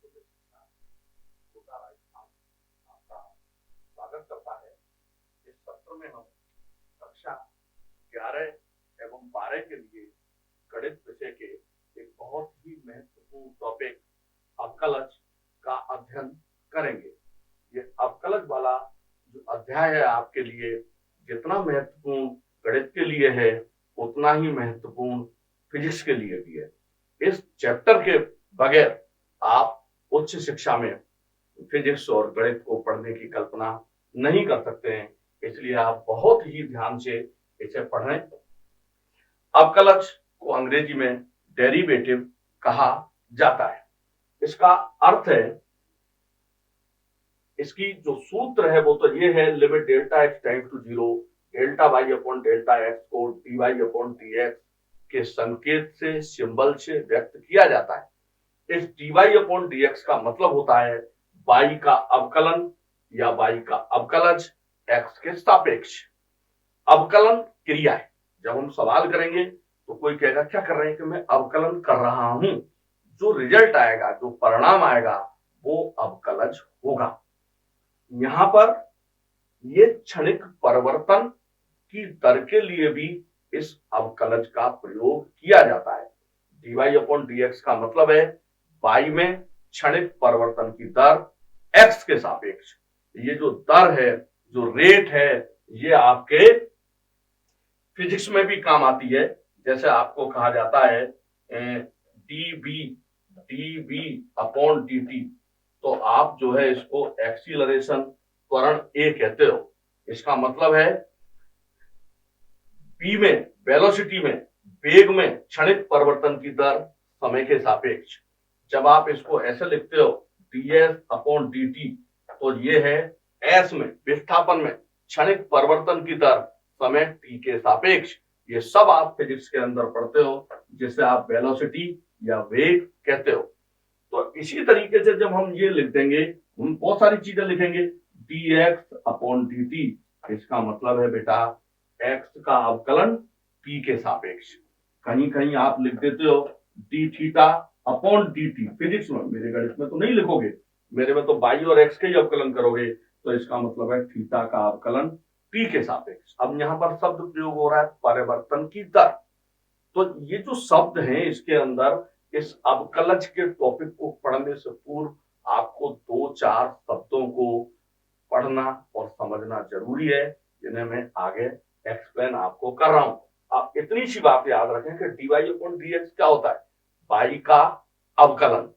छोटा राजस्थान आपका स्वागत करता है। इस सत्र में हम कक्षा 11 एवं 12 के लिए गणित विषय के एक बहुत ही महत्वपूर्ण टॉपिक अवकलज का अध्ययन करेंगे। ये अवकलज वाला जो अध्याय है आपके लिए जितना महत्वपूर्ण गणित के लिए है उतना ही महत्वपूर्ण फिजिक्स के लिए भी है। इस चैप्टर के बगैर आप उच्च शिक्षा में फिजिक्स और गणित को पढ़ने की कल्पना नहीं कर सकते हैं, इसलिए आप बहुत ही ध्यान से इसे पढ़ें। अवकलज को अंग्रेजी में डेरिवेटिव कहा जाता है। इसका अर्थ है, इसकी जो सूत्र है वो तो ये है, limit delta x tends to zero delta y upon delta x को d y upon d x के संकेत से, सिंबल से व्यक्त किया जाता है। इस d y upon d x का मतलब होता है वाई का अवकलन या वाई का अवकलज एक्स के सापेक्ष। अवकलन क्रिया है। जब हम सवाल करेंगे तो कोई कहेगा क्या कर रहे हैं कि मैं अवकलन कर रहा हूं, जो रिजल्ट आएगा, जो परिणाम आएगा वो अवकलज होगा। यहां पर ये क्षणिक परिवर्तन की दर के लिए भी इस अवकलज का प्रयोग किया जाता है। D y upon d x का मतलब है वाई में क्षणिक परिवर्तन की दर एक्स के सापेक्ष। ये जो दर है, जो रेट है, ये आपके फिजिक्स में भी काम आती है। जैसे आपको कहा जाता है d b upon d t, तो आप जो है इसको एक्सीलरेशन त्वरण ए कहते हो। इसका मतलब है बी में, वेलोसिटी में, वेग में क्षणिक परिवर्तन की दर समय के सापेक्ष। जब आप इसको ऐसे लिखते हो D S upon d t, तो ये है एस में, विस्थापन में क्षणिक परिवर्तन की दर समय टी के सापेक्ष। ये सब आप फिजिक्स के अंदर पढ़ते हो, जिसे आप वेलोसिटी या वेग कहते हो। तो इसी तरीके से जब हम ये लिख देंगे, हम बहुत सारी चीजें लिखेंगे, D x upon d T, इसका मतलब है बेटा एक्स का अवकलन टी के सापेक्ष। कहीं कहीं आप लिख देते हो D theta upon d T, physics में, मेरे गणित में तो नहीं लिखोगे, मेरे में तो वाई और एक्स के ही अवकलन करोगे, तो इसका मतलब है थीटा का अवकलन टी के सापेक्ष। अब यहाँ पर शब्द प्रयोग हो रहा है परिवर्तन की दर। तो ये जो शब्द हैं इसके अंदर, इस अवकलज के टॉपिक को पढ़ने से पूर्व आपको 2-4 शब्दों को पढ़ना और समझना जरूरी है, जिन्हें मैं आगे एक्सप्लेन आपको कर रहा हूं। आप इतनी सी बात याद रखें कि d y upon d x क्या होता है, वाई का अवकलन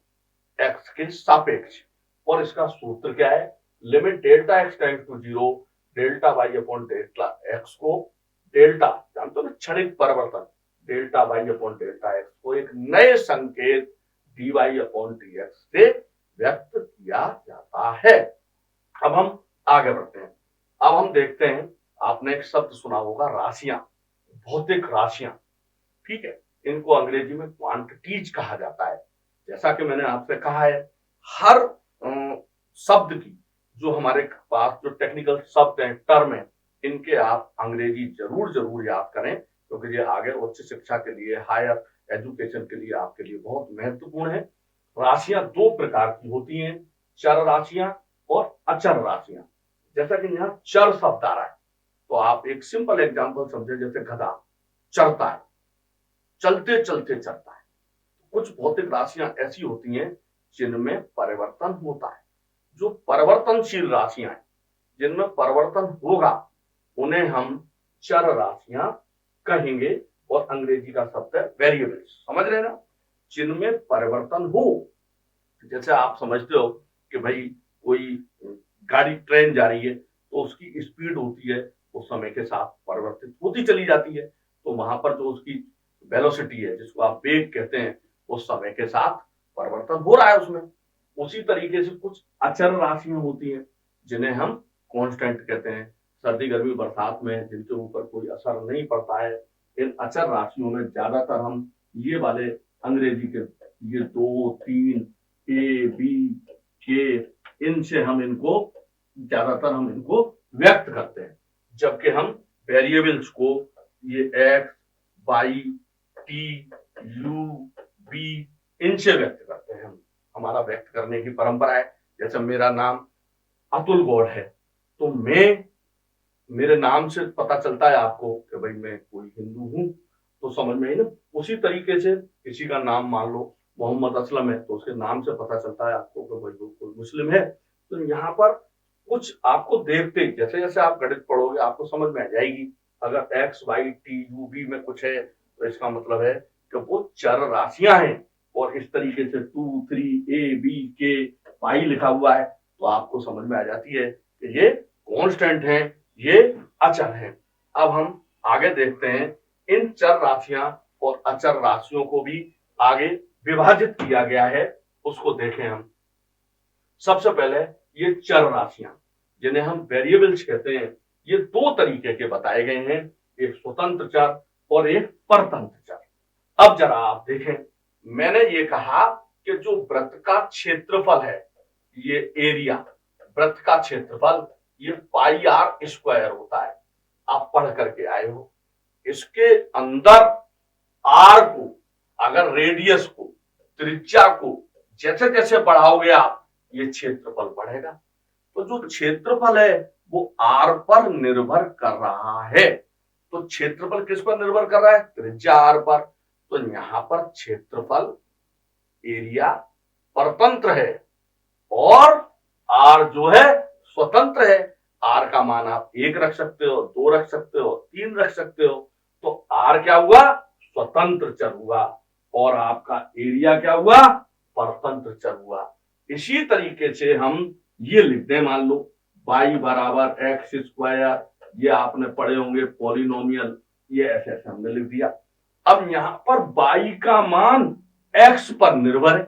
एक्स के सापेक्ष, और इसका सूत्र क्या है, limit delta x tends to zero delta y upon delta x को, डेल्टा जानते हो ना क्षणिक परिवर्तन, delta y upon delta x को एक नए संकेत d y upon d x से व्यक्त किया जाता है। अब हम आगे बढ़ते हैं। अब हम देखते हैं, आपने एक शब्द सुना होगा राशियां, भौतिक राशियां, ठीक है, इनको अंग्रेजी में क्वांटिटीज कहा जाता है। जैसा कि मैंने आपसे कहा है, हर शब्द की जो हमारे पास जो टेक्निकल शब्द हैं, टर्म है, इनके आप अंग्रेजी जरूर जरूर याद करें, क्योंकि ये आगे उच्च शिक्षा के लिए, हायर एजुकेशन के लिए आपके लिए बहुत महत्वपूर्ण है। राशियां दो प्रकार की होती हैं, चर राशियां और अचर राशियां। जैसा कि यहाँ चर शब्द आ रहा है, तो आप एक सिंपल एग्जांपल समझे, जैसे गधा चलता है, चलते चलते चलता है। कुछ भौतिक राशियां ऐसी होती हैं जिनमें परिवर्तन होता है। जो परिवर्तनशील राशियां हैं, जिनमें परिवर्तन होगा, उन्हें हम चर राशियां कहेंगे, और अंग्रेजी का शब्द है वेरिएबल्स। समझ रहे ना, जिनमें परिवर्तन हो। जैसे आप समझते हो कि भाई कोई गाड़ी, ट्रेन जा रही है, तो उसकी स्पीड होती है वो समय के साथ परिवर्तित होती चली जाती है, तो वहां पर जो उसकी वेलोसिटी है, जिसको आप वेग कहते हैं, वो समय के साथ परिवर्तन हो रहा है उसमें। उसी तरीके से कुछ अचर राशियां होती हैं जिन्हें हम कांस्टेंट कहते हैं। सर्दी गर्मी बरसात में जिनके ऊपर कोई असर नहीं पड़ता है, इन अचर राशियों में ज्यादातर हम ये वाले अंग्रेजी के, ये 2-3 ए बी के, इनसे हम इनको ज्यादातर हम इनको व्यक्त करते हैं। जबकि हम वेरिएबल्स को ये x, y, t, u, b, इनसे व्यक्त करते हैं हमारा व्यक्त करने की परंपरा है। जैसे मेरा नाम अतुल गौड़ है, तो मैं, मेरे नाम से पता चलता है आपको कि भाई मैं कोई हिंदू हूं, तो समझ में आई ना। उसी तरीके से किसी का नाम मान लो मोहम्मद असलम है, तो उसके नाम से पता चलता है आपको कि भाई वो कोई मुस्लिम है। तो यहाँ पर कुछ आपको देखते ही, जैसे जैसे आप गणित पढ़ोगे आपको समझ में आ जाएगी। अगर x y t u v में कुछ है तो इसका मतलब है कि वो चर राशियां हैं। और इस तरीके से 2 3 A B K पाई लिखा हुआ है तो आपको समझ में आ जाती है कि ये कांस्टेंट है, ये अचर है। अब हम आगे देखते हैं, इन चर राशियां और अचर राशियों को भी आगे विभाजित किया गया है, उसको देखें हम। सबसे पहले ये चर राशियां जिन्हें हम वेरिएबल्स कहते हैं, ये दो तरीके के बताए गए हैं, एक स्वतंत्र चर और एक परतंत्र चर। अब जरा आप देखें, मैंने ये कहा कि जो वृत्त का क्षेत्रफल है, ये एरिया, वृत्त का क्षेत्रफल ये पाई आर स्क्वायर होता है। आप पढ़ करके आए हो। इसके अंदर आर को, अगर रेडियस को, त्रिज्या को जैसे जैसे बढ़ाओगे आप, ये क्षेत्रफल बढ़ेगा। तो जो क्षेत्रफल है वो आर पर निर्भर कर रहा है। तो क्षेत्रफल किस पर निर्भर कर रहा है? त्रिज्या आर पर। तो यहां पर क्षेत्रफल, एरिया परतंत्र है और आर जो है स्वतंत्र है। आर का मान आप 1 रख सकते हो, 2 रख सकते हो, 3 रख सकते हो। तो आर क्या हुआ? स्वतंत्र चर हुआ। और आपका एरिया क्या हुआ? परतंत्र चर हुआ। इसी तरीके से हम ये लिखते हैं, मान लो y बराबर एक्स स्क्वायर, ये आपने पढ़े होंगे पॉलिनोमियल, ये ऐसे ऐसे हमने लिख दिया। अब यहां पर y का मान x पर निर्भर है।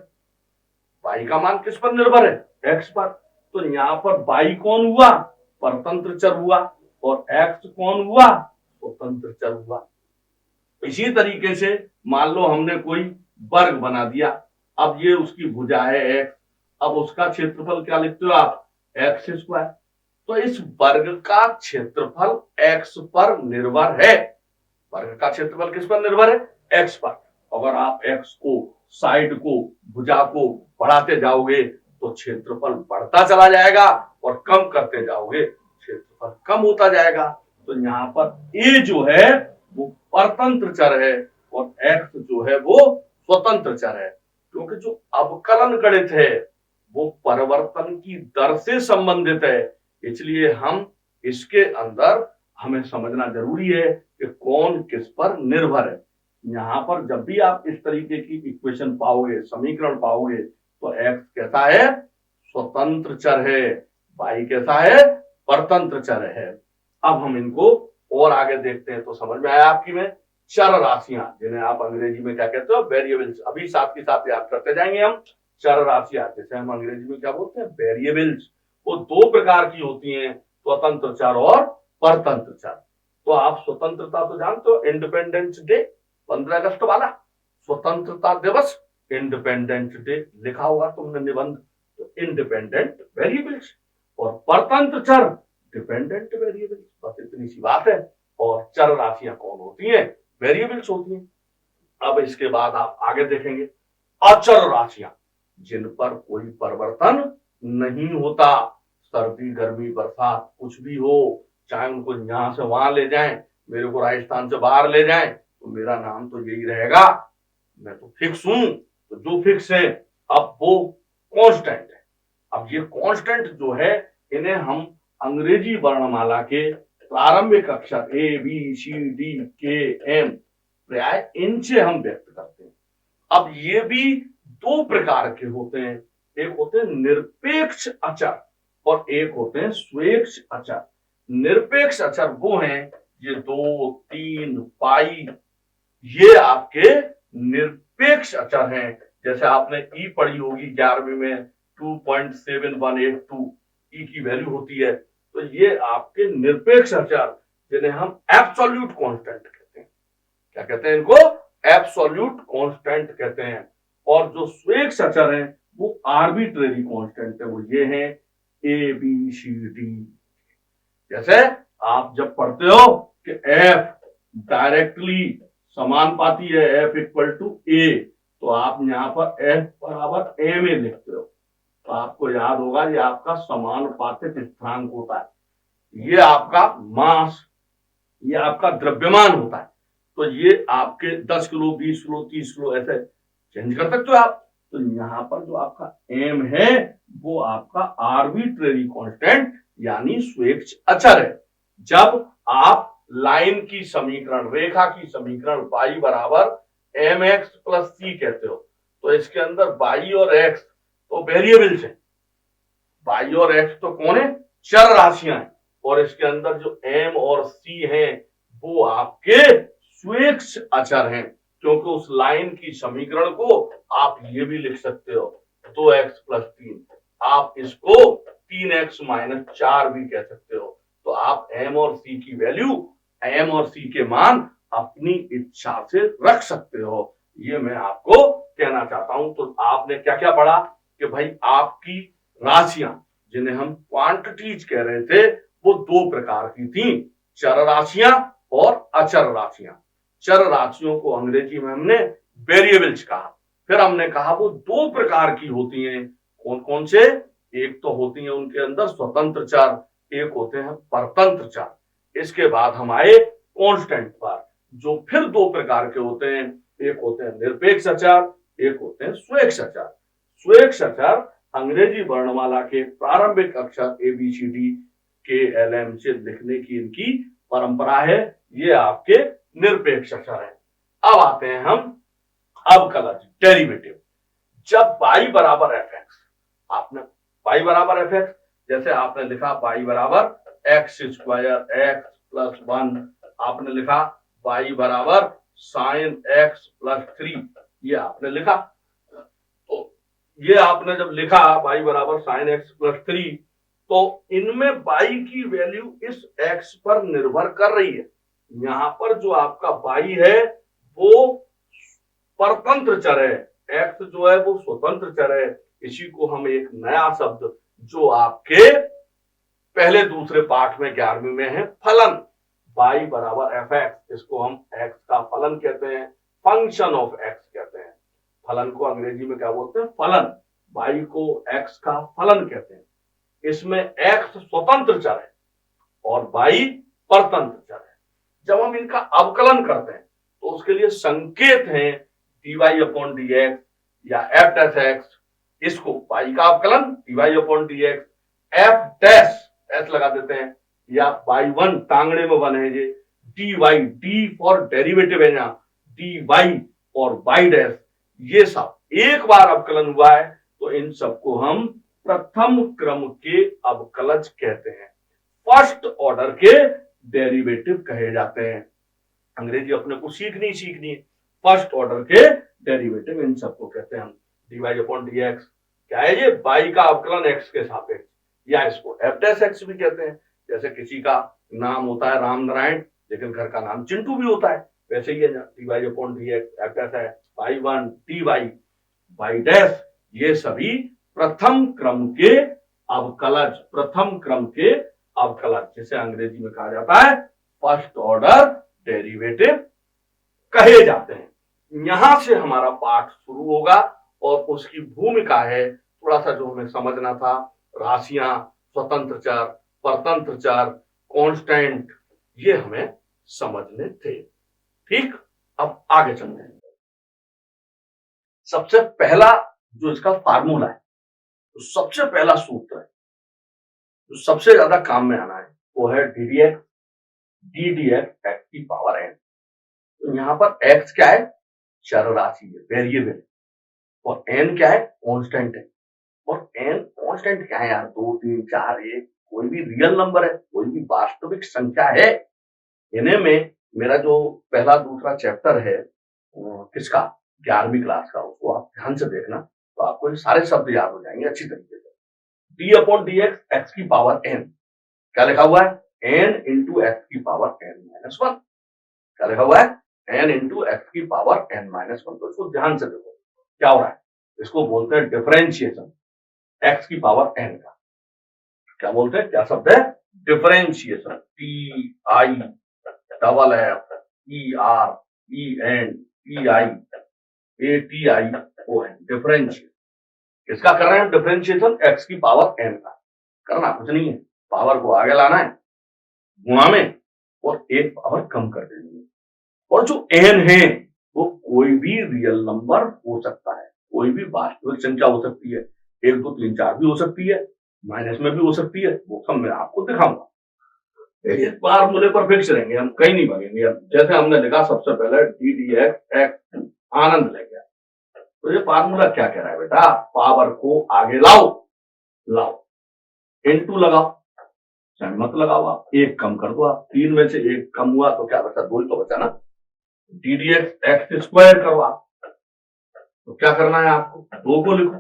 y का मान किस पर निर्भर है? x पर। तो यहां पर y कौन हुआ? परतंत्र चर हुआ। और x कौन हुआ? स्वतंत्र चर हुआ। इसी तरीके से मान लो हमने कोई वर्ग बना दिया, अब ये उसकी भुजा है x, अब उसका क्षेत्रफल क्या लिखते हो आप? X square. तो इस वर्ग का क्षेत्रफल x पर निर्भर है। वर्ग का क्षेत्रफल किस पर निर्भर है? x पर। अगर आप x को, साइड को, भुजा को बढ़ाते जाओगे तो क्षेत्रफल बढ़ता चला जाएगा और कम करते जाओगे क्षेत्रफल कम होता जाएगा। तो यहाँ पर a जो है वो परतंत्र चर है और x जो है वो स्वतंत्र चर है। क्योंकि जो अवकलन गणित है वो परिवर्तन की दर से संबंधित है, इसलिए हम इसके अंदर हमें समझना जरूरी है कि कौन किस पर निर्भर है। यहां पर जब भी आप इस तरीके की इक्वेशन पाओगे, समीकरण पाओगे, तो x कैसा है? स्वतंत्र चर है, y कैसा है? परतंत्र चर है। अब हम इनको और आगे देखते हैं तो समझ में आया आपकी में। चर राशियां जिन्हें आप अंग्रेजी में क्या कहते हो? वेरिएबल्स। अभी साथ के साथ याद करते जाएंगे हम। चर राशियां जैसे हम अंग्रेजी में क्या बोलते हैं? वेरिएबल्स। वो दो प्रकार की होती हैं, स्वतंत्र चर और परतंत्र चर। तो आप स्वतंत्रता तो जानते हो, इंडिपेंडेंस डे 15 अगस्त वाला स्वतंत्रता दिवस, इंडिपेंडेंस डे लिखा होगा तुमने निबंध। तो इंडिपेंडेंट वेरिएबल्स और परतंत्र चर डिपेंडेंट वेरिएबल्स, बस इतनी सी बात है। और चर राशियां कौन होती हैं? वेरिएबल्स होती हैं। अब इसके बाद आप आगे देखेंगे अचर राशियां जिन पर कोई परिवर्तन नहीं होता। सर्दी, गर्मी, बरसात कुछ भी हो, चाहे उनको यहां से वहां ले जाएं, मेरे को राजस्थान से बाहर ले जाएं, तो मेरा नाम तो यही रहेगा। मैं तो फिक्स हूं। तो जो फिक्स है अब वो कांस्टेंट है। अब ये कांस्टेंट जो है इन्हें हम अंग्रेजी वर्णमाला के प्रारंभिक अक्षर ए बी सी डी के एम प्राय इनसे हम व्यक्त करते हैं। अब ये भी दो प्रकार के होते हैं, एक होते हैं निरपेक्ष अचर और एक होते हैं स्वेच्छ अचर। निरपेक्ष अचर वो हैं ये 2 3 पाई, ये आपके निरपेक्ष अचर हैं। जैसे आपने ई पढ़ी होगी 11वीं में, 2.7182 ई की वैल्यू होती है। तो ये आपके निरपेक्ष अचर जिन्हें हम एब्सोल्यूट कांस्टेंट कहते हैं। क्या कहते हैं इनको? एब्सोल्यूट कांस्टेंट कहते हैं। और जो स्वेच्छ अचर हैं वो आर्बिट्रेरी कांस्टेंट है, वो ये हैं ए बी सी डी। जैसे आप जब पढ़ते हो कि एफ डायरेक्टली समानुपाती है एफ इक्वल टू ए, तो आप यहाँ पर F बराबर एम ए लिखते हो। तो आपको याद होगा ये आपका समानुपातिक स्थिरांक होता है, ये आपका मास, ये आपका द्रव्यमान होता है। तो ये आपके 10 किलो 20 किलो 30 किलो ऐसे चेंज कर सकते हो आप। तो यहाँ पर जो आपका एम है वो आपका आर्बिट्रेरी कांस्टेंट यानी स्वेच्छ अचर है। जब आप लाइन की समीकरण, रेखा की समीकरण y बराबर एम एक्स प्लस सी कहते हो, तो इसके अंदर y और x तो वेरिएबल्स है, y और x तो कौन है, चर राशियां हैं, और इसके अंदर जो m और c है वो आपके स्वेच्छ अचर हैं। क्योंकि उस लाइन की समीकरण को आप ये भी लिख सकते हो 2x प्लस 3, आप इसको 3x माइनस 4 भी कह सकते हो। तो आप m और c की वैल्यू, m और c के मान अपनी इच्छा से रख सकते हो, ये मैं आपको कहना चाहता हूं। तो आपने क्या क्या पढ़ा कि भाई आपकी राशियां, जिन्हें हम क्वांटिटीज कह रहे थे, वो दो प्रकार की थी, चर राशियां और अचर राशियां। चर राशियों को अंग्रेजी में हमने वेरिएबल्स कहा। फिर हमने कहा वो दो प्रकार की होती हैं, कौन कौन से, एक तो होती है उनके अंदर स्वतंत्र चर, एक होते हैं परतंत्र चर। इसके बाद हम आए कांस्टेंट पर, जो फिर दो प्रकार के होते हैं, एक होते हैं निरपेक्ष अचर, एक होते हैं स्वेच्छ अचर। स्वेच्छ अचर अंग्रेजी वर्णमाला के प्रारंभिक अक्षर ABCD के LM से लिखने की इनकी परंपरा है, ये आपके निरपेक्ष अचर है। अब आते हैं हम अवकलज, डेरिवेटिव। जब y बराबर fx, आपने y बराबर fx, जैसे आपने लिखा y बराबर x स्क्वायर x प्लस 1, आपने लिखा y बराबर साइन x प्लस 3, ये आपने लिखा। तो ये आपने जब लिखा y बराबर साइन x प्लस 3, तो इनमें y की वैल्यू इस x पर निर्भर कर रही है। यहां पर जो आपका y है वो परतंत्र चर है, x जो है वो स्वतंत्र चर है। इसी को हम एक नया शब्द जो आपके पहले दूसरे पाठ में 11वीं में है, फलन, y बराबर fx, इसको हम x का फलन कहते हैं, फंक्शन ऑफ x कहते हैं। फलन को अंग्रेजी में क्या बोलते हैं, फलन, y को x का फलन कहते हैं। इसमें x स्वतंत्र चर है और y परतंत्र चर है। जब हम इनका अवकलन करते हैं तो उसके लिए संकेत है dy अपॉन dx या f डैश x, इसको y का अवकलन dy upon dx, f dash s लगा देते हैं, या y1 टांगड़े में वन है ये, dy, d फॉर डेरिवेटिव है यहाँ, dy और y डैश, ये सब एक बार अवकलन हुआ है तो इन सबको हम प्रथम क्रम के अवकलज कहते हैं, फर्स्ट ऑर्डर के डेरिवेटिव कहे जाते हैं। अंग्रेजी अपने को सीखनी है, फर्स्ट ऑर्डर के डेरिवेटिव इन सबको कहते हैं हम। dy अपॉन dx क्या है, ये y का अवकलन x के सापेक्ष, या इसको f डैश x भी कहते हैं। जैसे किसी का नाम होता है राम नारायण लेकिन घर का नाम चिंटू भी होता है, वैसे ही है dy upon dx, f dash है y1 dy, y डैश, ये सभी प्रथम क्रम के अवकलज, प्रथम क्रम के अवकलज, जिसे अंग्रेजी में कहा जाता है फर्स्ट ऑर्डर डेरिवेटिव कहे जाते हैं। यहां से हमारा पाठ शुरू होगा और उसकी भूमिका है थोड़ा सा जो हमें समझना था, राशियां, स्वतंत्र चर, परतंत्र चर, कांस्टेंट, ये हमें समझने थे। ठीक, अब आगे चलते हैं। सबसे पहला जो इसका फार्मूला है, तो सबसे पहला सूत्र है जो सबसे ज्यादा काम में आना है, वो है ddx ddx x की पावर n। तो यहां पर x क्या है, चर राशि है, वेरिएबल, और n क्या है, कांस्टेंट है। और n कांस्टेंट क्या है यार, 2 3 4 1, कोई भी रियल नंबर है, कोई भी वास्तविक संख्या है। इन्हें में मेरा जो पहला दूसरा चैप्टर है किसका, 11वीं क्लास का, उसको आप ध्यान से देखना, तो आपको ये सारे शब्द याद हो जाएंगे अच्छी तरीके से। d अपॉन dx x की पावर n, क्या लिखा हुआ है, n इंटू एक्स की पावर n माइनस 1, क्या लिखा हुआ है, n इंटू एक्स की पावर n माइनस 1। तो इसको ध्यान से देखो क्या हो रहा है, इसको बोलते हैं डिफरेंशिएशन x की पावर n का, क्या बोलते हैं, क्या शब्द है, डिफरेंशिएशन, TIFFERENTIATION। ATION, differentiate. किसका कर रहे हैं डिफरेंशिएशन? x की पावर n का। करना कुछ नहीं है, पावर को आगे लाना है गुणा में और एक पावर कम कर देनी है। और जो n है वो कोई भी रियल नंबर हो सकता है, कोई भी वास्तविक संख्या हो सकती है, 1 2 3 4 भी हो सकती है, माइनस में भी हो सकती है, वो सब मैं आपको दिखाऊंगा। इस फार्मूले पर फिक्स रहेंगे, हम कहीं नहीं भागेंगे। जैसे हमने लिखा सबसे पहले ddx x आनंद ले गया, तो ये फार्मूला क्या कह रहा है बेटा? पावर को आगे लाओ, इनटू लगाओ, मत लगाओ आप, एक कम कर दो आप, 3 में से 1 कम हुआ तो क्या बचा? 2 ही तो बचा ना। ddx x स्क्वायर करो आप, तो क्या करना है आपको? 2 को लिखो,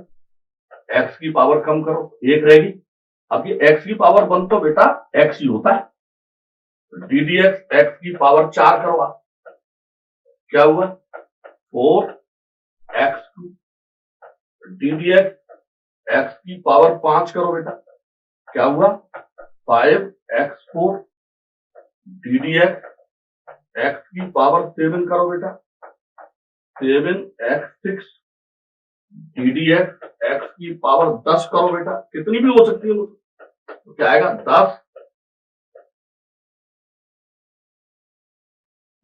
x की पावर कम करो, 1 रहेगी। अब ये x की पावर 1 तो बेटा x ही होता है, ddx x की पावर 4 करो आप, क्या हुआ? 4x2। ddx x की पावर 5 करो बेटा, क्या हुआ? 5x4। ddx x की पावर 7 करो बेटा, 7x6। ddx x की पावर 10 करो बेटा, कितनी भी हो सकती है वो, तो क्या आएगा? 10।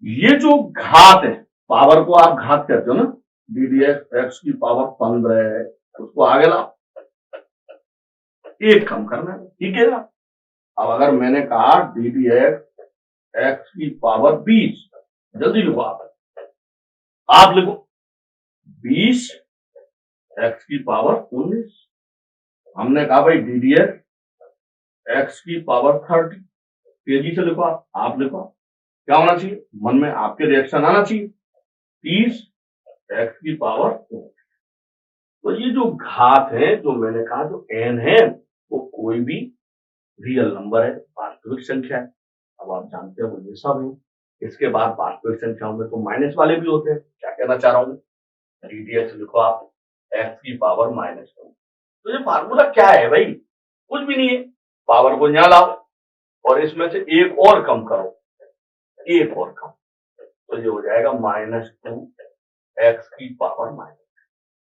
ये जो घात है, पावर को आप घात कहते हो ना, ddx x की पावर 15 है, उसको आगे लाओ, एक कम करना है, ठीक है ना। अब अगर मैंने कहा ddx x की पावर 20, जल्दी लिखो आप लिखो 20 x की पावर 19। हमने कहा भाई ddx x की पावर 30, तेजी से लिखो आप लिखो, क्या होना चाहिए मन में? आपके रिएक्शन आना चाहिए, 30 x की पावर 2। तो ये जो घात है, जो मैंने कहा जो n है, वो कोई भी रियल नंबर है, वास्तविक संख्या है। अब आप जानते हो ये सब है। इसके बाद वास्तविक संख्याओं में तो माइनस वाले भी होते हैं। क्या कहना चाह रहा हूं? ddx लिखो आप x की पावर -2। तो ये फार्मूला क्या है भाई? कुछ भी नहीं है, पावर को यहां लाओ और इसमें से एक और कम करो, एक और कम, तो ये हो जाएगा -2x की पावर माइनस।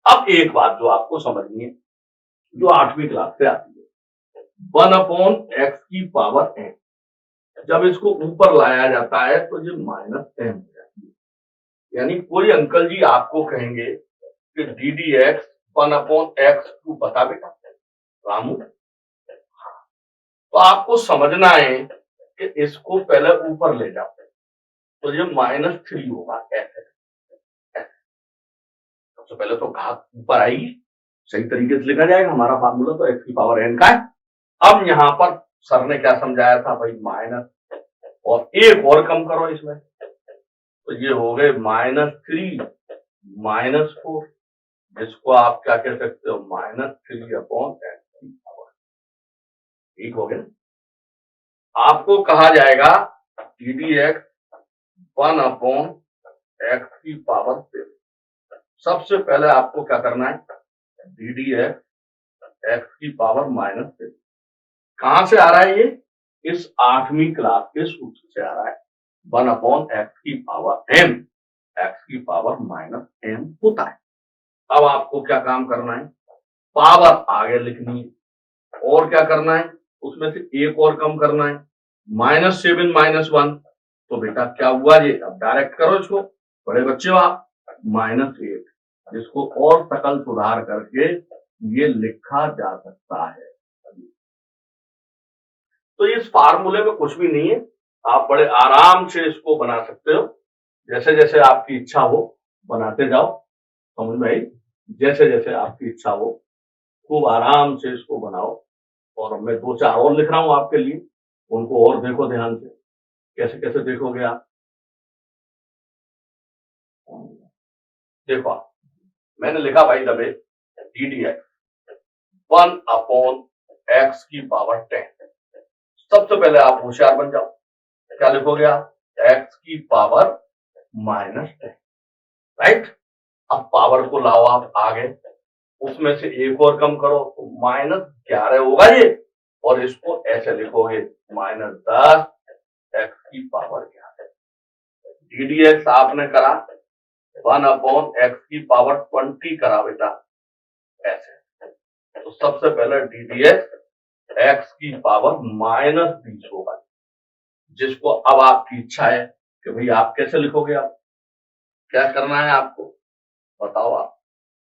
अब एक बात जो आपको समझनी है, जो 8वीं क्लास से आती है, 1/x की पावर n, जब इसको ऊपर लाया जाता है तो ये -m हो जाती है। यानी कोई अंकल जी आपको कहेंगे कि ddx 1/x तू बता बेटा रामू, तो आपको समझना है कि इसको पहले ऊपर ले जाओ, तो ये -3 होगा ऐसे। सबसे पहले तो घात ऊपर आएगी, सही तरीके से लिखा जाएगा हमारा फार्मूला तो x की पावर n का है। अब यहां पर सर ने क्या समझाया था भाई? माइनस और एक और कम करो इसमें, तो ये हो गए -3 -4, जिसको आप क्या कह सकते हो? -3/x की पावर। ठीक हो गया। आपको कहा जाएगा ddx 1/x की पावर 7। सबसे पहले आपको क्या करना है? ddx x की पावर -7 कहां से आ रहा है? ये इस 8वीं क्लास के सूत्र से आ रहा है। 1/x की पावर m, x की पावर -m होता है। अब आपको क्या काम करना है? पावर आगे लिखनी है और क्या करना है? उसमें से एक और कम करना है, -7 -1, तो बेटा क्या हुआ? ये अब डायरेक्ट करो इसको, बड़े बच्चे हो आप, -8, जिसको और सकल सुधार करके ये लिखा जा सकता है। तो इस फार्मूले में कुछ भी नहीं है, आप बड़े आराम से इसको बना सकते हो, जैसे जैसे आपकी इच्छा हो बनाते जाओ, समझ में आई? जैसे जैसे आपकी इच्छा हो खूब आराम से इसको बनाओ। और मैं 2-4 और लिख रहा हूं आपके लिए, उनको और देखो ध्यान से, कैसे कैसे देखोगे आप? देखो आप, मैंने लिखा भाई दबे ddx 1/x की पावर 10। सबसे पहले आप होशियार बन जाओ, क्या लिखोगे आप? x की पावर -10, राइट। अब पावर को लाओ आप आगे, उसमें से एक और कम करो तो -11 होगा ये, और इसको ऐसे लिखोगे -10 x की पावर 11। ddx आपने करा 1/x की पावर 20 करा बेटा ऐसे। तो सबसे पहले डी डी एक्स एक्स की पावर -20 होगा, जिसको अब आपकी इच्छा है कि भाई आप कैसे लिखोगे, आप क्या करना है आपको बताओ। आप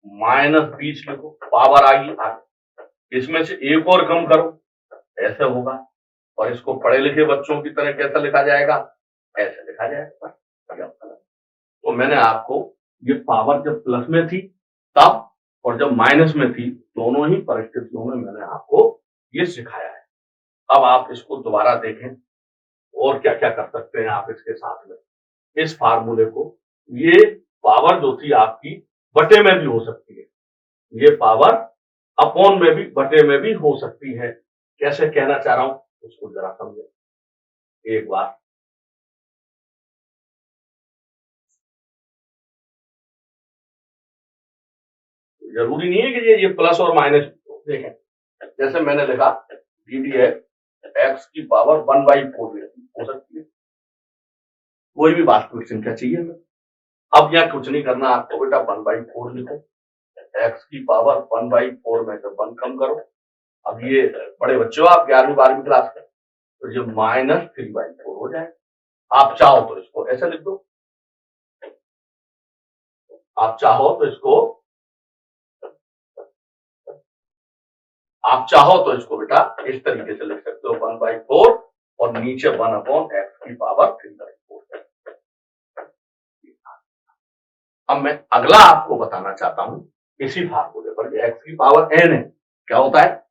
-20 लिखो, पावर आगे आगे, इसमें से एक और कम करो, ऐसे होगा। और इसको पढ़े लिखे बच्चों की तरह कैसा लिखा जाएगा, ऐसे लिखा जाएगा। तो मैंने आपको ये पावर जब प्लस में थी तब और जब माइनस में थी, दोनों ही परिस्थितियों में मैंने आपको ये सिखाया है। अब आप इसको दोबारा देखें और क्या क्या कर सकते हैं आप इसके साथ में। इस फार्मूले को, ये पावर जो थी आपकी बटे में भी हो सकती है, ये पावर अपॉन में भी बटे में भी हो सकती है। कैसे कहना चाह रहा हूं उसको जरा समझे एक बार। जरूरी नहीं है कि ये प्लस और माइनस देखें। जैसे मैंने लिखा डी डी एक्स की पावर 1/4 हो सकती है, कोई भी वास्तविक संख्या चाहिए हमें। अब यहाँ कुछ नहीं करना आपको बेटा, 1/4 लिखो, एक्स की पावर 1/4 में से 1 कम करो। अब ये बड़े बच्चे हो आप, 11वीं 12वीं क्लास के, तो ये -3/4 हो जाए। आप चाहो तो इसको ऐसे लिख दो, आप चाहो तो इसको बेटा इस तरीके से लिख सकते हो, 1/4 और नीचे 1/x की पावर 3/4। अब मैं अगला आपको बताना चाहता हूं इसी फार्मूले पर, एक्स की पावर n है, क्या होता है,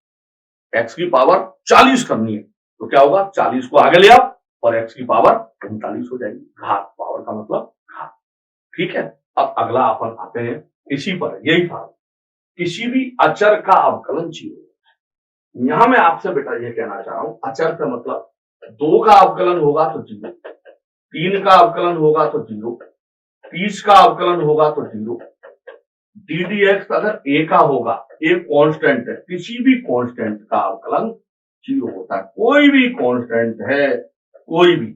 एक्स की पावर 40 करनी है, तो क्या होगा, 40 को आगे ले आओ और एक्स की पावर 39 हो जाएगी। घात, पावर का मतलब घात, ठीक है। अब अगला अपन आते हैं इसी पर, यही फार्मूला, किसी भी अचर का अवकलन 0। यहां मैं आपसे बेटा ये कहना चाह रहा हूं, अचर का मतलब 2 का अवकलन होगा तो 0, 3 का अवकलन होगा तो 0, 30 का अवकलन होगा तो 0। डी डी एक्स अगर ए का होगा, ए कांस्टेंट है, किसी भी कांस्टेंट का अवकलन 0 होता है। कोई भी कांस्टेंट है, कोई भी,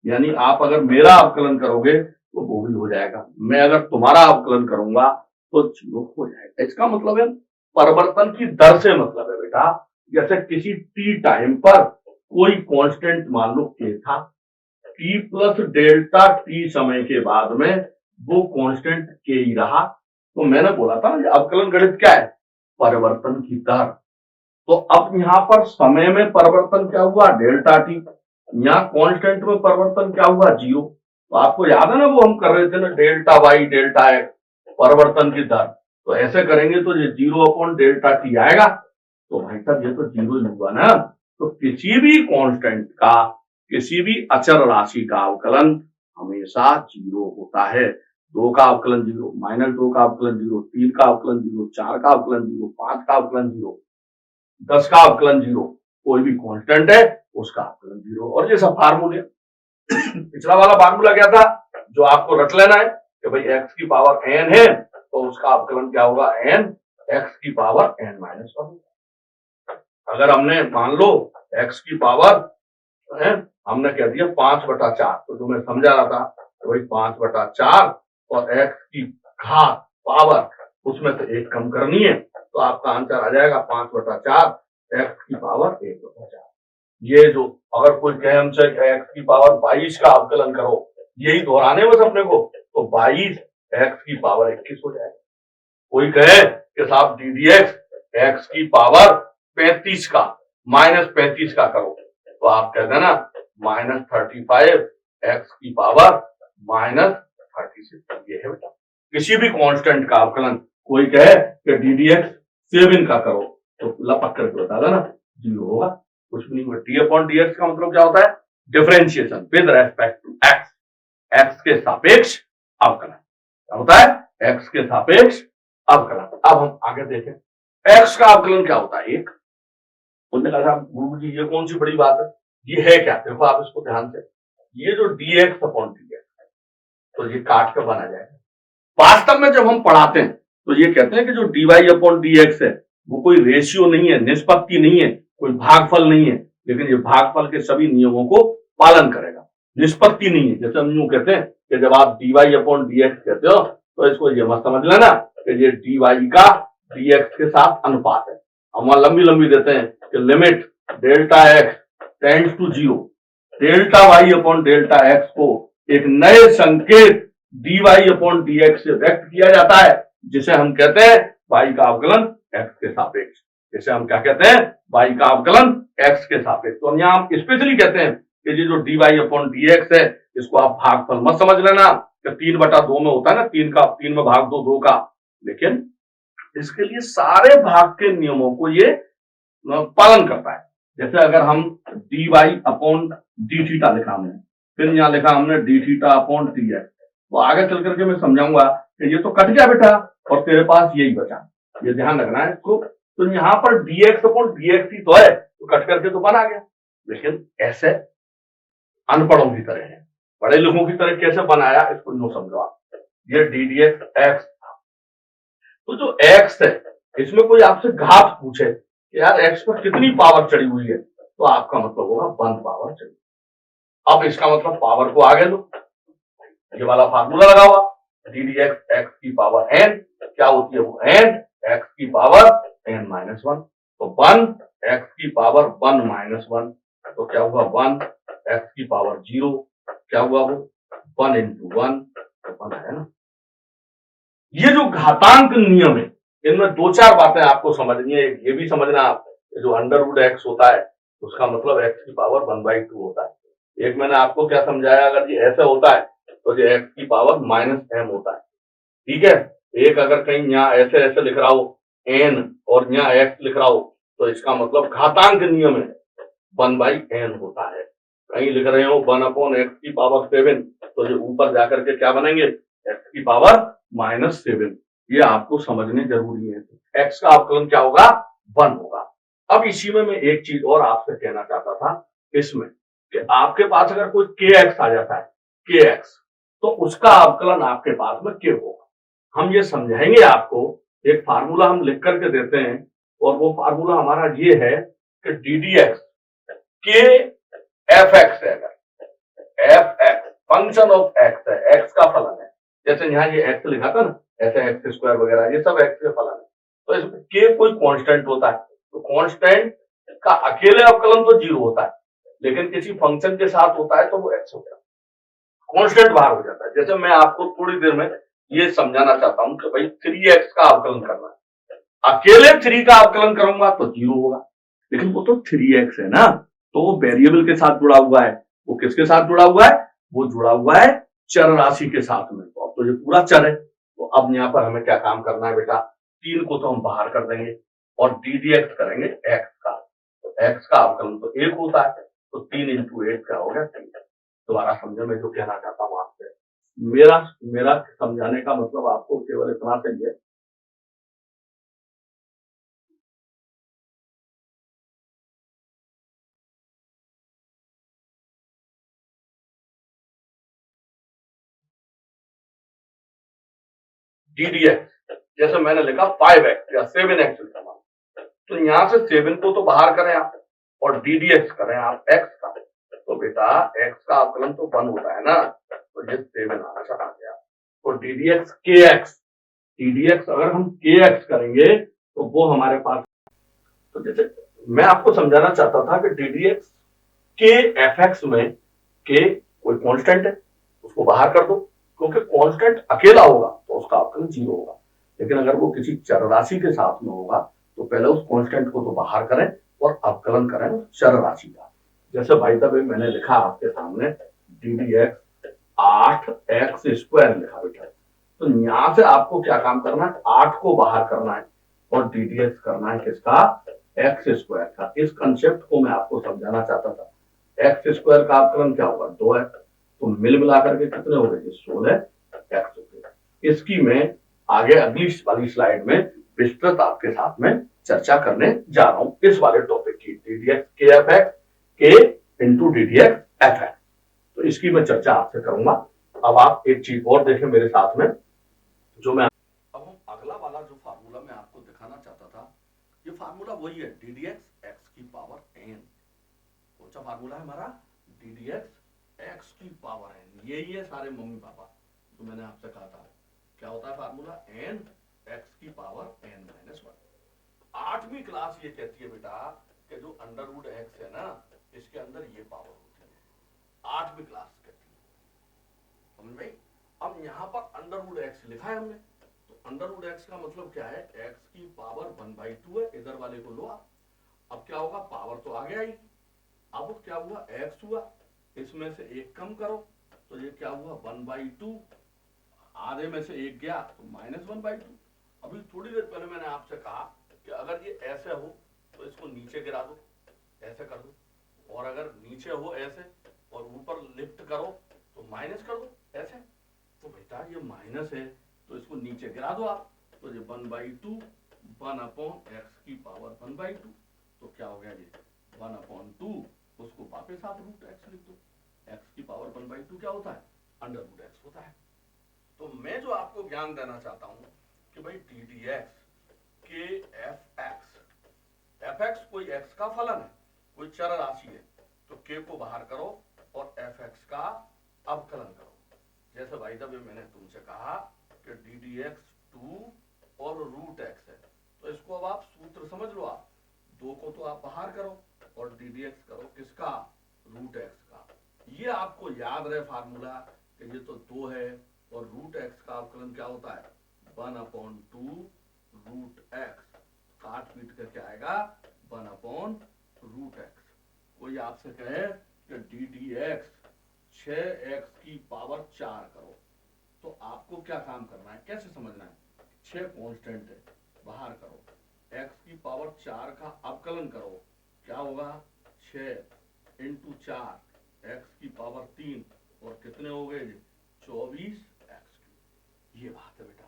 यानी आप अगर मेरा अवकलन करोगे तो वो भी हो जाएगा, मैं अगर तुम्हारा अवकलन करूंगा तो 0 हो जाएगा। इसका मतलब है परिवर्तन की दर से मतलब है बेटा, जैसे किसी टी टाइम पर कोई कांस्टेंट मान लो के था, टी प्लस डेल्टा टी समय के बाद में वो कांस्टेंट के ही रहा, तो मैंने बोला था ना अवकलन गणित क्या है, परिवर्तन की दर। तो अब यहां पर समय में परिवर्तन क्या हुआ, डेल्टा टी, यहाँ कांस्टेंट में परिवर्तन क्या हुआ, 0। तो आपको याद है ना वो हम कर रहे थे ना, डेल्टा वाई डेल्टा एक्स, परिवर्तन की दर, तो ऐसे करेंगे तो ये 0/डेल्टा टी आएगा। तो भाई साहब ये तो 0 ही हुआ ना। तो किसी भी कांस्टेंट का, किसी भी अचर राशि का अवकलन हमेशा 0 होता है। 2 का अवकलन 0, -2 का अवकलन 0, 3 का अवकलन 0, 4 का अवकलन 0, 5 का अवकलन 0, 10 का अवकलन 0, कोई भी कांस्टेंट है उसका अवकलन 0। और ये सब फार्मूले, पिछला वाला फार्मूला क्या था जो आपको रट लेना है कि भाई एक्स की पावर n है तो उसका अवकलन क्या होगा, n एक्स की पावर n-1। अगर हमने मान लो एक्स की पावर है, हमने कह दिया 5/4, तो जो मैं समझा रहा था तो वही 5/4 और एक्स की घात पावर उसमें से 1 कम करनी है, तो आपका आंसर आ जाएगा 5/4 एक्स की पावर 1/4। ये जो अगर कोई कहे हमसे एक्स की पावर 22 का अवकलन करो, यही दोहराने बस अपने को, तो 22 एक्स की पावर 21 हो जाएगा। कोई कहे कि साहब डी डी एक्स की पावर 35 का -35 का करो, तो आप कह देना -35 एक्स की पावर -36। ये है बेटा किसी भी कांस्टेंट का अवकलन। कोई कहे कि डी डी एक्स 7 का करो, तो लपक करके बता देना 0 होगा, कुछ भी नहीं हुआ। d/dx का मतलब क्या होता है, differentiation with respect to x, x के सापेक्ष अवकलन। क्या होता है, एक्स के सापेक्ष अवकलन। अब हम आगे देखें, एक्स का अवकलन क्या होता है, 1। उन्होंने कहा गुरु जी ये कौन सी बड़ी बात है, ये है क्या, देखो आप इसको ध्यान से, ये जो dx/dx है तो ये काट के बना जाएगा। वास्तव में जब हम पढ़ाते हैं तो ये कहते हैं कि जो dy/dx है वो कोई रेशियो नहीं है, निष्पत्ति नहीं है, कोई भागफल नहीं है, लेकिन ये भागफल के सभी नियमों को पालन करेगा, निष्पत्ति नहीं है। जैसे हम यूं कहते हैं कि जब आप dy अपॉन dx कहते हो तो इसको ये मत समझ लेना कि ये dy का dx के साथ अनुपात है। हम वहां लंबी लंबी देते हैं कि limit delta x tends to 0, delta y upon delta x को एक नए संकेत dy अपॉन dx से व्यक्त किया जाता है, जिसे हम कहते हैं y का अवकलन x के सापेक्ष। जिसे हम क्या कहते हैं, y का अवकलन x के सापेक्ष। तो यहाँ हम स्पेशली कहते हैं कि ये जो dy अपॉन dx है, इसको आप भागफल मत समझ लेना कि 3/2 में होता है ना, 3 में भाग दो 2 का, लेकिन इसके लिए सारे भाग के नियमों को ये पालन करता है। जैसे अगर हम dy अपॉन डी थीटा लिखा हमने, फिर यहाँ लिखा हमने D theta upon T x, तो आगे चल करके मैं समझाऊंगा कि ये तो कट गया बेटा और तेरे पास यही बचा, ये ध्यान रखना है इसको। तो यहाँ पर dx अपॉन dx ही तो है, तो कट करके तो बना गया, लेकिन ऐसे अनपढ़ों की तरह है, बड़े लोगों की तरह कैसे बनाया इसको नो समझो आप। ये डी डी एक्स, तो जो x है इसमें कोई आपसे घात पूछे कि यार x पर कितनी पावर चढ़ी हुई है, तो आपका मतलब होगा 1 पावर चढ़ी। अब इसका मतलब पावर को आगे लो, ये वाला फार्मूला लगा हुआ डी डी एक्स एक्स की पावर n क्या होती है, वो n x की पावर n-1, तो 1 x की पावर 1-1, तो क्या हुआ 1 x की पावर 0, क्या हुआ वो 1 into 1, तो 1 है ना। ये जो घातांक नियम है इनमें 2-4 बातें आपको समझनी है। ये भी समझना आप, जो √x होता है उसका मतलब x की पावर 1/2 होता है। एक मैंने आपको क्या समझाया, अगर ये ऐसे होता है तो ये x की पावर -m होता है, ठीक है। एक अगर कहीं यहाँ ऐसे ऐसे लिख रहा हो n और यहाँ x लिख रहा हो तो इसका मतलब घातांक नियम है 1/n होता है। कहीं लिख रहे हो 1/x की पावर 7, तो ये ऊपर जाकर के क्या बनेंगे x की पावर -7, ये आपको समझने जरूरी है। x का अवकलन क्या होगा, 1 होगा। अब इसी में मैं एक चीज और आपसे कहना चाहता था इसमें, कि आपके पास अगर कोई kx आ जाता है, kx, तो उसका अवकलन आपके पास में k होगा। हम ये समझाएंगे आपको, एक फार्मूला हम लिख करके देते हैं और वो फार्मूला हमारा ये है कि डी डी एक्स के एफ एक्स है, F x function of x है, एक्स का फलन है। जैसे यहाँ ये एक्स लिखा था ना, ऐसे एक्स स्क्वायर वगैरह ये सब एक्स के फलन है। तो इसमें के कोई कांस्टेंट होता है, तो कांस्टेंट का अकेले अवकलन तो 0 होता है, लेकिन किसी फंक्शन के साथ होता है तो वो एक्स हो जाता है, कांस्टेंट बाहर हो जाता है। जैसे मैं आपको थोड़ी देर में ये समझाना चाहता हूं कि भाई 3x का अवकलन करना है, अकेले 3 का अवकलन करूंगा तो 0 होगा, लेकिन वो तो 3x है ना, तो वो वेरिएबल के साथ जुड़ा हुआ है। वो किसके साथ जुड़ा हुआ है, वो जुड़ा हुआ है चर राशि के साथ में, तो अब तो ये पूरा चर है। तो अब यहाँ पर हमें क्या काम करना है बेटा, 3 को तो हम बाहर कर देंगे और डी डी एक्स करेंगे x का, तो x का अवकलन तो 1 होता है, तो 3 into 8 क्या हो गया 3। दोबारा समझो मैं जो कहना चाहता हूँ आपसे, मेरा मेरा समझाने का मतलब आपको केवल इतना चाहिए, ddx जैसे मैंने लिखा 5x या 7x लिखा, तो यहां से 7 को तो बाहर करें आप और ddx करें आप x का, तो बेटा x का अवकलन तो 1 होता है ना, तो ये 7 आंसर आ गया। तो ddx अगर हम kx करेंगे तो वो हमारे पास, तो जैसे मैं आपको समझाना चाहता था कि ddx के fx में k कोई कांस्टेंट है, उसको बाहर कर दो, क्योंकि कांस्टेंट अकेला होगा तो उसका अवकलन 0 होगा, लेकिन अगर वो किसी चर राशि के साथ में होगा तो पहले उस कांस्टेंट को तो बाहर करें और अवकलन करें चर राशि का। जैसे भाई साहब मैंने लिखा आपके सामने डी डी एक्स 8x² लिखा बेटा, तो यहां से आपको क्या काम करना है, 8 को बाहर करना है और डी डी एक्स करना है किसका, x² का। इस कंसेप्ट को मैं आपको समझाना चाहता था। x² का अवकलन क्या होगा, 2x, तो मिल मिलाकर के कितने हो गए, 16x हो गए। इसकी मैं आगे अगली वाली स्लाइड में विस्तृत आपके साथ में चर्चा करने जा रहा हूं, इस वाले टॉपिक की, ddx के एफ एक्स के इंटू ddx एफ एक्स, तो इसकी मैं चर्चा आपसे करूंगा। अब आप एक चीज और देखें मेरे साथ में, जो मैं अब हम अगला वाला जो फार्मूला मैं आपको दिखाना चाहता था, ये फार्मूला वही है ddx x की पावर n, कौन सा फार्मूला है हमारा, ddx एक्स की पावर एन, यही है सारे मम्मी पापा जो मैंने आपसे कहा था। क्या होता है फार्मूला? एन एक्स की पावर एन माइनस वन। आठवीं क्लास ये कहती है बेटा कि जो अंडर रूट एक्स है ना, इसके अंदर ये पावर होती है। आठवीं क्लास कहती है, समझ में? अब यहां पर अंडर रूट एक्स लिखा है हमने, तो अंडर रूट एक्स का मतलब क्या है? एक्स की पावर 1/2 है, इधर वाले को लो आप। अब क्या होगा? पावर तो आगे आएगी। अब क्या हुआ? एक्स हुआ, इसमें से एक कम करो तो ये क्या हुआ? 1/2। आधे में से एक गया तो -1/2। अभी थोड़ी देर पहले मैंने आपसे कहा कि अगर ये ऐसे हो तो इसको नीचे गिरा दो, ऐसे कर दो, और अगर नीचे हो ऐसे और ऊपर लिफ्ट करो तो माइनस कर दो ऐसे। तो बेटा ये माइनस है तो इसको नीचे गिरा दो आप, तो ये 1/2 1/x की पावर 1/2। तो क्या हो गया? ये 1/2, उसको वापस आप रूट एक्स लिख दो। एक्स की पावर 1/2 क्या होता है? अंडर रूट एक्स होता है। तो मैं जो आपको ज्ञान देना चाहता हूं कि भाई डी डी एक्स के एफ एक्स कोई एक्स का फलन है, कोई चर राशि है, तो के को बाहर करो और एफ एक्स का अवकलन करो। जैसे भाई दबे मैंने तुमसे कहा कि डी डी एक्स 2 और रूट एक्स है, तो इसको अब आप सूत्र समझ लो। आप दो को तो आप बाहर करो और डी डी एक्स करो किसका? रूट एक्स का। ये आपको याद रहे फार्मूला कि ये तो 2 है और रूट एक्स का अवकलन क्या होता है? 1/2 रूट एक्स। काट पीट कर क्या आएगा? 1/√x। कोई आपसे कहे कि डी डी एक्स 6x की पावर 4 करो, तो आपको क्या काम करना है? कैसे समझना है? 6 कांस्टेंट है, बाहर करो, x की पावर 4 का अवकलन करो, क्या होगा? 6 इंटू 4 x की पावर 3, और कितने हो गए? 24x। ये बात है बेटा।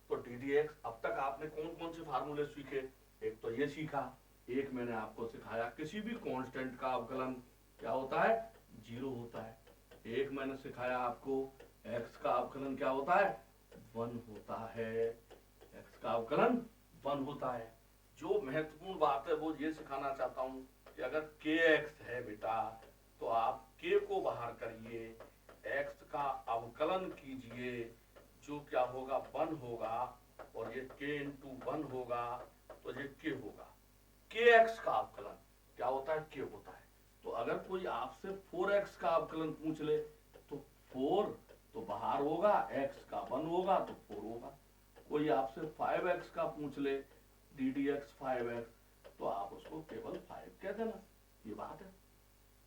तो डी डी एक्स, अब तक आपने कौन कौन से फार्मूले सीखे? एक तो ये सीखा, एक मैंने आपको सिखाया किसी भी कांस्टेंट का अवकलन क्या होता है? 0 होता है। एक मैंने सिखाया आपको x का अवकलन क्या होता है? 1 होता है। x का अवकलन 1 होता है। जो महत्वपूर्ण बात है वो ये सिखाना चाहता हूं कि अगर kx है बेटा, तो आप k को बाहर करिए, x का अवकलन कीजिए, जो क्या होगा? 1 होगा, और ये k इंटू 1 होगा तो ये k होगा। kx का अवकलन क्या होता है? k होता है। तो अगर कोई आपसे 4x का अवकलन पूछ ले तो 4 तो बाहर होगा, x का 1 होगा तो 4 होगा। कोई आपसे 5x का पूछ ले, डी डी एक्स 5x, तो आप उसको केवल 5 कह देना। ये बात है।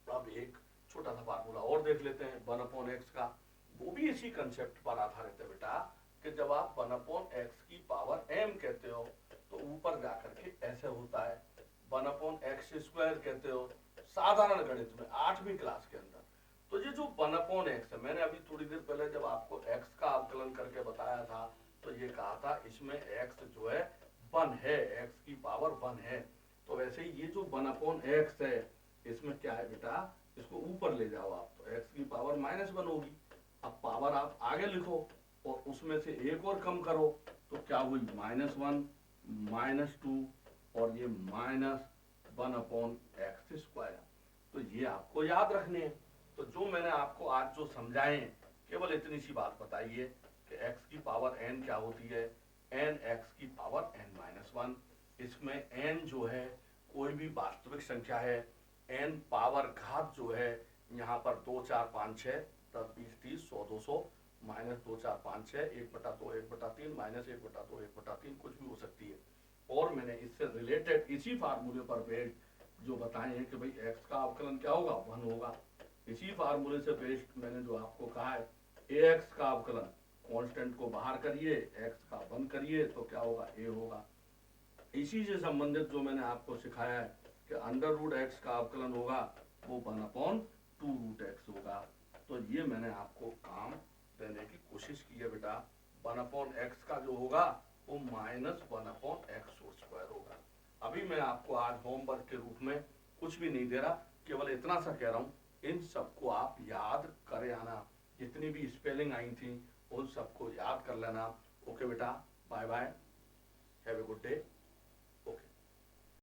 अब एक छोटा सा फार्मूला और देख लेते हैं 1/x का, वो भी इसी कंसेप्ट पर आधारित है बेटा कि जब आप 1/x की पावर m कहते हो तो ऊपर जाकर के ऐसे होता है, 1/x² कहते हो साधारण गणित में 8वीं क्लास के अंदर। तो ये जो 1/x है, मैंने अभी थोड़ी देर पहले जब आपको x का अवकलन करके बताया था तो ये कहा था इसमें x जो है 1 है, x की पावर 1 है। तो वैसे ही ये जो 1/x है, इसमें क्या है बेटा? इसको ऊपर ले जाओ आप, तो x की पावर -1 होगी। अब पावर आप आगे लिखो और उसमें से एक और कम करो तो क्या हुई? -1 -2 और ये -1/x²। तो ये आपको याद रखने हैं। तो जो मैंने आपको आज जो समझाए हैं, केवल इतनी सी बात बताइए कि x की पावर n क्या होती है? n x की पावर n-1। इसमें n जो है कोई भी वास्तविक संख्या है, n पावर घात जो है यहाँ पर 2 4 5 6 10 20 30 100 200 -2 4 5 6 1/2 1/3 -1/2 1/3 कुछ भी हो सकती है। और मैंने इससे रिलेटेड इसी फार्मूले पर बेस्ड जो बताए हैं कि भाई x का अवकलन क्या होगा? 1 होगा। इसी फार्मूले से बेस्ड मैंने जो आपको कहा है ax का अवकलन, कांस्टेंट को बाहर करिए, x का 1 करिए तो क्या होगा? a होगा। इसी से संबंधित जो मैंने आपको सिखाया है कि √x का अवकलन होगा वो 1/2√x होगा। तो ये मैंने आपको काम देने की कोशिश की है बेटा। 1/x का जो होगा वो -1/x² होगा। अभी मैं आपको आज होमवर्क के रूप में कुछ भी नहीं दे रहा, केवल इतना सा कह रहा हूँ, इन सबको आप याद करे आना। जितनी भी स्पेलिंग आई थी उन सबको याद कर लेना। ओके बेटा, bye bye, have a good day.